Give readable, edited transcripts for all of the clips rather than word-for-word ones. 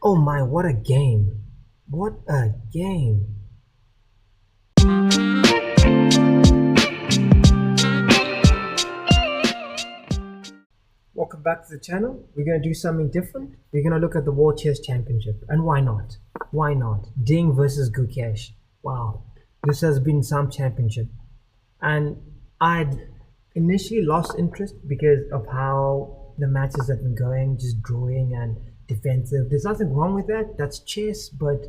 Oh my, what a game. What a game. Welcome back to the channel. We're going to do something different. We're going to look at the World Chess Championship. And why not? Why not? Ding versus Gukesh. Wow. This has been some championship. And I'd initially lost interest because of how the matches have been going, just drawing and defensive. There's nothing wrong with that. That's chess, but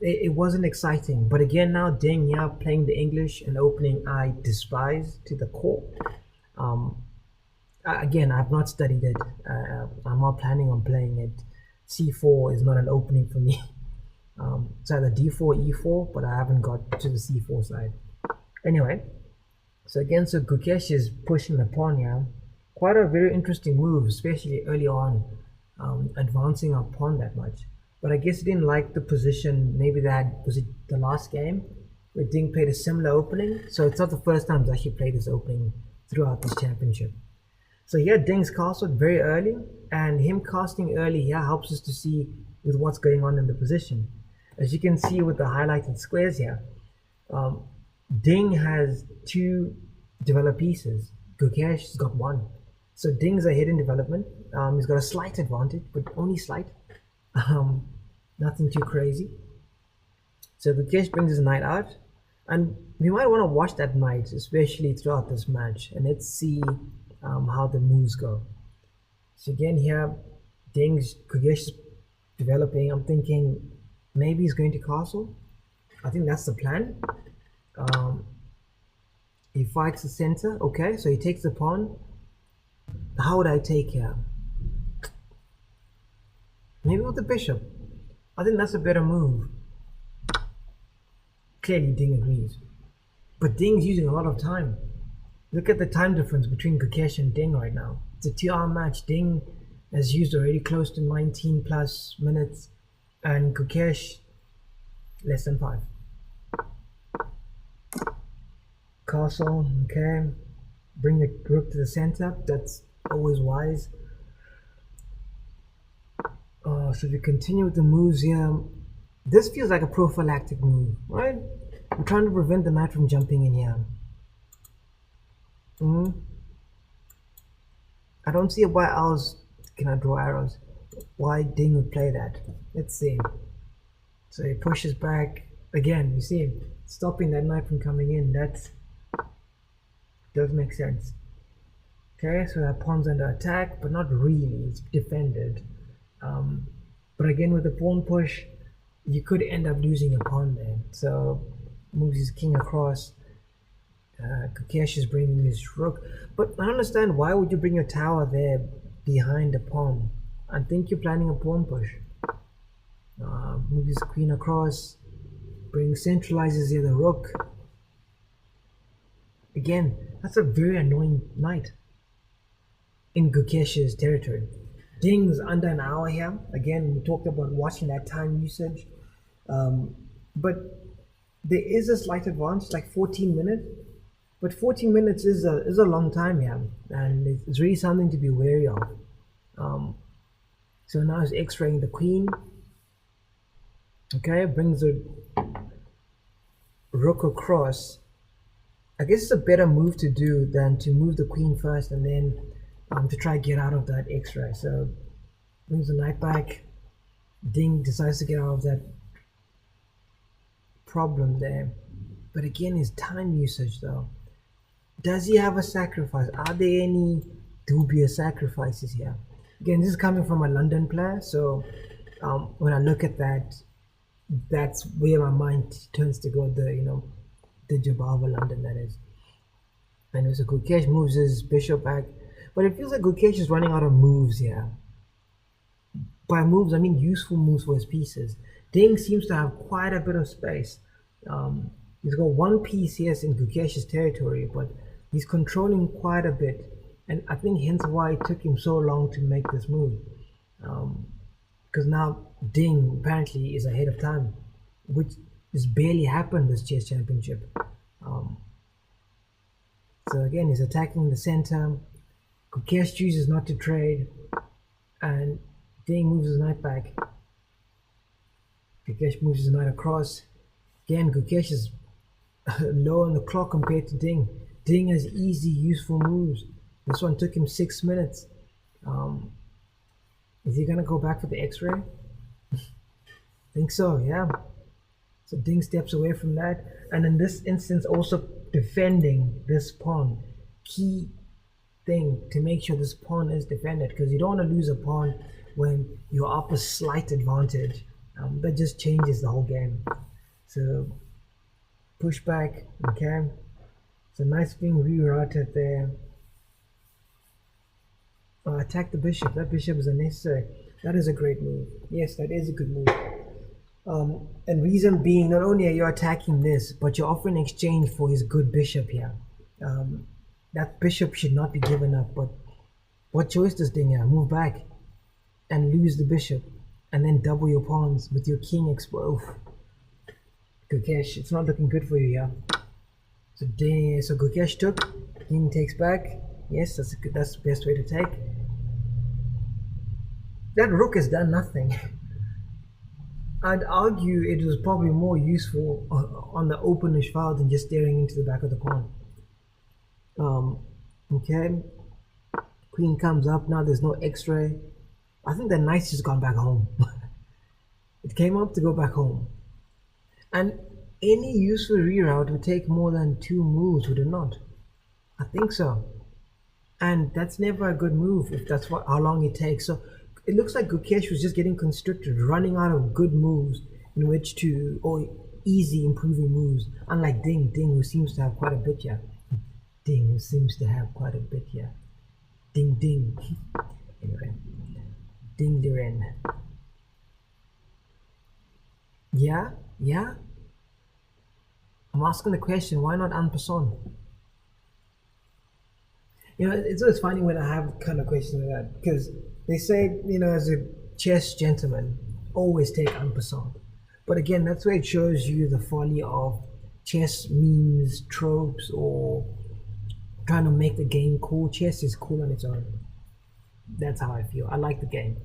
it wasn't exciting. But again, now Ding here playing the English, an opening I despise to the core. Again, I've not studied it. I'm not planning on playing it. C4 is not an opening for me. It's either D4, E4, but I haven't got to the C4 side. Anyway, so again, so Gukesh is pushing the pawn here. Quite a very interesting move, especially early on, advancing our pawn that much. But I guess he didn't like the position. Maybe that was it the last game where Ding played a similar opening. So it's not the first time he's actually played this opening throughout this championship. So here Ding's castled very early, and him casting early here helps us to see with what's going on in the position. As you can see with the highlighted squares here, Ding has two developed pieces. Gukesh has got one. So Ding's ahead in development. He's got a slight advantage, but only slight. Nothing too crazy. So Gukesh brings his knight out, and we might want to watch that knight, especially throughout this match, and let's see how the moves go. So again here, Gukesh is developing. I'm thinking maybe he's going to castle. I think that's the plan. He fights the center. Okay, so he takes the pawn. How would I take here? Maybe with the bishop. I think that's a better move. Clearly Ding agrees. But Ding's using a lot of time. Look at the time difference between Gukesh and Ding right now. It's a 2-hour match. Ding has used already close to 19 plus minutes, and Gukesh less than 5. Castle, okay. Bring the rook to the center. That's always wise. So we continue with the moves here. This feels like a prophylactic move, right? I'm trying to prevent the knight from jumping in here. I don't see why else can I draw arrows. Why Ding would play that. Let's see. So he pushes back again. You see, stopping that knight from coming in. That does make sense. Okay, so that pawn's under attack, but not really. It's defended. But again, with the pawn push, you could end up losing a pawn there. So moves his king across. Gukesh is bringing his rook, but I don't understand why would you bring your tower there behind the pawn. I think you're planning a pawn push. Moves his queen across, centralizes here the rook. Again, that's a very annoying knight in Gukesh's territory. Ding's under an hour here. Again, we talked about watching that time usage, but there is a slight advantage, like 14 minutes. But 14 minutes is a long time here, and it's really something to be wary of. So now he's x-raying the queen. Okay, brings the rook across. I guess it's a better move to do than to move the queen first and then to try to get out of that x-ray. So brings the knight back. Ding decides to get out of that problem there. But again, his time usage though. Does he have a sacrifice? Are there any dubious sacrifices here? Again, this is coming from a London player, so when I look at that, that's where my mind turns to go. The Jabava London, that is. And so Gukesh moves his bishop back, but it feels like Gukesh is running out of moves here. By moves, I mean useful moves for his pieces. Ding seems to have quite a bit of space. He's got one piece here in Gukesh's territory, but he's controlling quite a bit, and I think hence why it took him so long to make this move. Because now Ding apparently is ahead of time, which has barely happened this chess championship. So again, he's attacking the center. Gukesh chooses not to trade, and Ding moves his knight back. Gukesh moves his knight across. Again, Gukesh is low on the clock compared to Ding. Ding has easy, useful moves. This one took him 6 minutes. Is he gonna go back for the X-ray? Think so, yeah. So Ding steps away from that, and in this instance also defending this pawn. Key thing to make sure this pawn is defended, because you don't want to lose a pawn when you're up a slight advantage. That just changes the whole game. So push back, okay. So nice being rerouted there. Attack the bishop. That bishop is unnecessary. That is a great move. Yes, that is a good move. And reason being, not only are you attacking this, but you're offering exchange for his good bishop here. That bishop should not be given up, but what choice does Ding have? Move back and lose the bishop, and then double your pawns with your king exposed. Gukesh, it's not looking good for you here. So Gukesh took, King takes back. Yes, that's the best way to take. That rook has done nothing. I'd argue it was probably more useful on the openish file than just staring into the back of the pawn. Okay, queen comes up, now there's no x-ray. I think the knight's just gone back home. It came up to go back home. And any useful reroute would take more than 2 moves, would it not? I think so. And that's never a good move if that's how long it takes. So it looks like Gukesh was just getting constricted, running out of good moves in which to, or easy improving moves, unlike Ding who seems to have quite a bit here. Ding who seems to have quite a bit here. Ding. Anyway, Ding Liren. Yeah? I'm asking the question, why not en passant? You know, it's always funny when I have kind of questions like that, because they say, you know, as a chess gentleman, always take en passant. But again, that's where it shows you the folly of chess memes, tropes, or trying to make the game cool. Chess is cool on its own. That's how I feel. I like the game.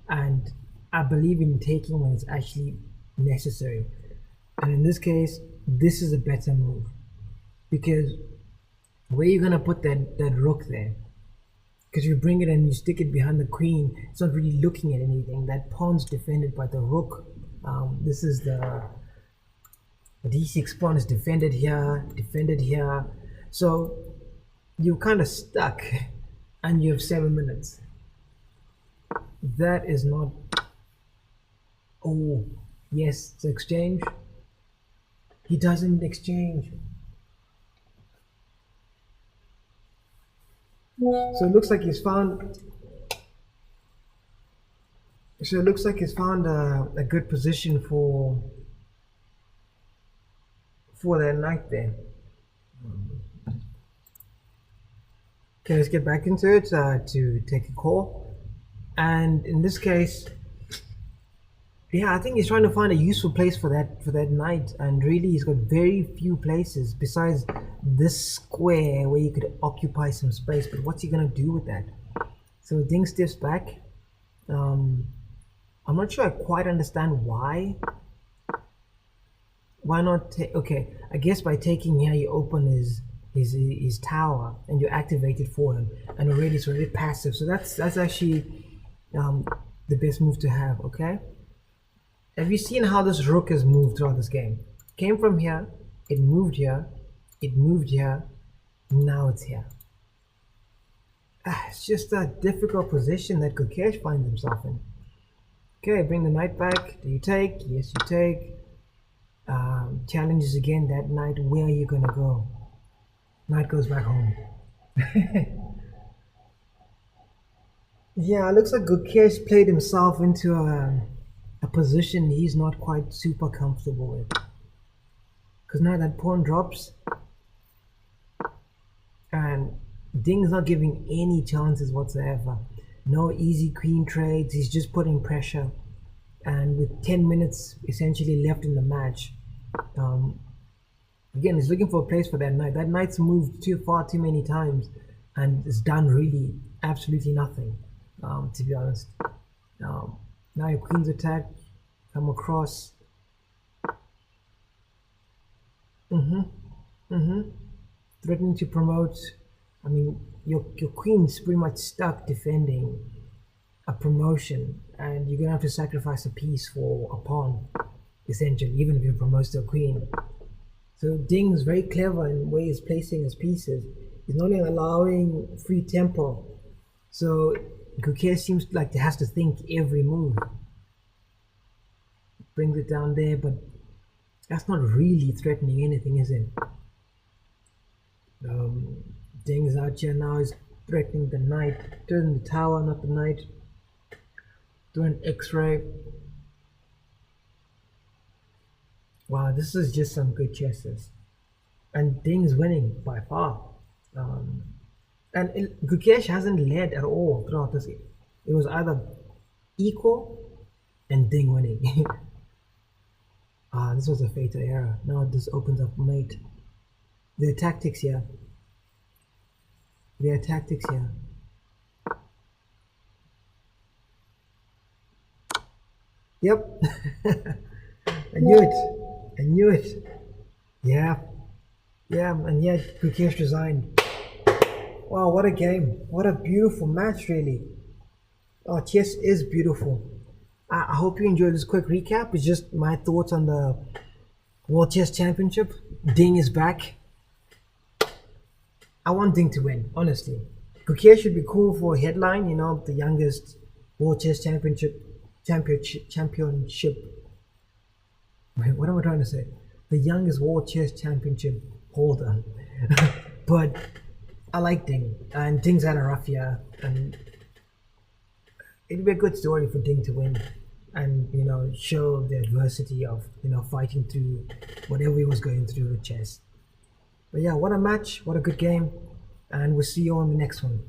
And I believe in taking when it's actually necessary. And in this case, this is a better move. Because where are you going to put that rook there? Because you bring it and you stick it behind the queen, it's not really looking at anything. That pawn's defended by the rook. This is the d6 pawn is defended here. So you're kind of stuck and you have 7 minutes. That is not... Oh, yes, it's exchange. He doesn't exchange. So it looks like he's found. So it looks like he's found a good position for that knight there. Okay, let's get back into it to take a call. And in this case, yeah, I think he's trying to find a useful place for that knight, and really he's got very few places besides this square where you could occupy some space. But what's he gonna do with that? So Ding steps back. I'm not sure I quite understand why. Why not take? Okay, I guess by taking here you open his tower and you activate it for him, and already it's already passive. So that's actually the best move to have. Okay. Have you seen how this rook has moved throughout this game? Came from here, it moved here, now it's here. It's just a difficult position that Gukesh finds himself in. Okay, bring the knight back. Do you take? Yes, you take. Challenges again that knight. Where are you gonna go? Knight goes back home. Yeah, it looks like Gukesh played himself into a position he's not quite super comfortable with, because now that pawn drops and Ding's not giving any chances whatsoever. No easy queen trades, he's just putting pressure, and with 10 minutes essentially left in the match, again he's looking for a place for that knight. That knight's moved far too many times and it's done really absolutely nothing, to be honest. Now your queen's attacked, come across, Mm-hmm. Mm-hmm. Threatening to promote. I mean, your queen's pretty much stuck defending a promotion, and you're gonna have to sacrifice a piece for a pawn, essentially, even if you promote to a queen. So Ding is very clever in where he's placing his pieces. He's not only allowing free tempo, so Gukesh seems like he has to think every move. Brings it down there, but that's not really threatening anything, is it? Um, Ding is out here now. He's threatening the knight. Turning the tower, not the knight. Doing X-ray. Wow, this is just some good chesses. And Ding's winning by far. Um, and Gukesh hasn't led at all throughout this game. It was either equal and Ding winning. This was a fatal error. Now this opens up mate. Their tactics here. Their tactics here. Yep. I knew it. I knew it. Yeah. Yeah, and yet Gukesh resigned. Wow, what a game. What a beautiful match, really. Oh, chess is beautiful. I hope you enjoyed this quick recap. It's just my thoughts on the World Chess Championship. Ding is back. I want Ding to win, honestly. Gukesh should be cool for a headline, you know, the youngest World Chess Championship. Wait, what am I trying to say? The youngest World Chess Championship holder. But I like Ding, and Ding's had a rough year, and it'd be a good story for Ding to win, and you know, show the adversity of fighting through whatever he was going through with chess. But yeah, what a match, what a good game, and we'll see you on the next one.